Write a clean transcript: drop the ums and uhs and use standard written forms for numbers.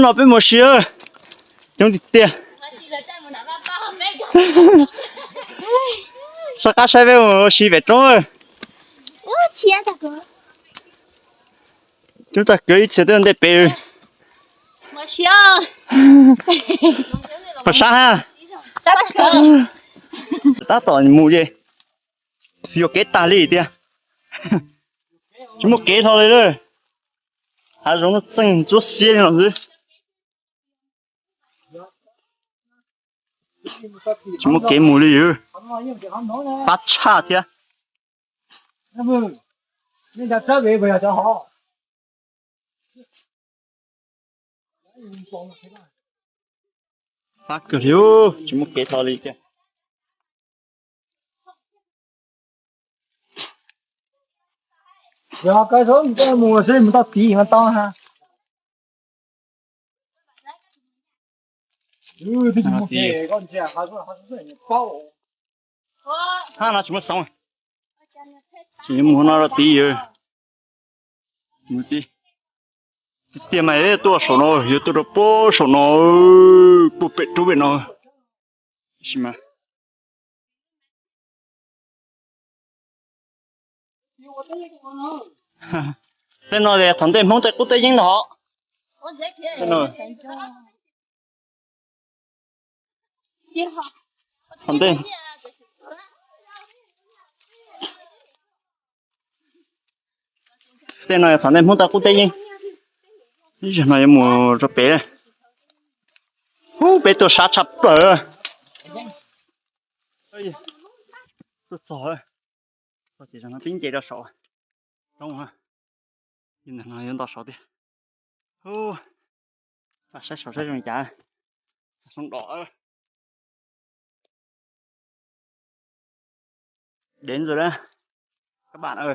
nó bên một xíu trong thịt tiền sao cá sai với một xí về trống rồi chúng ta cứ ít sẽ đến đây bể một xíu có sao ha sao cơ ta tỏ mù gì vô kế ta lì đi chỉ một kế thôi đấy还容易整做些那种事，怎么给母的油？把叉的。那不，人家这边不要叫好。把个油怎么给他了一点？呀，该说你这没事，没到地方当哈。这怎么给？我讲，还是你包。看那怎么送？只摸那个地油，没地。店买多少呢？有多少包少呢？不被周围呢？是吗？在那里，从这梦在古代印的好。在那。从这。在那从这梦在古代印。你想那有么这白？白多沙差不多。哎呀，这早了，我地上那冰结了少，等会儿，你能用到少点。哦，把晒手这种牙，送到了，đến rồi đó, các bạn ơi.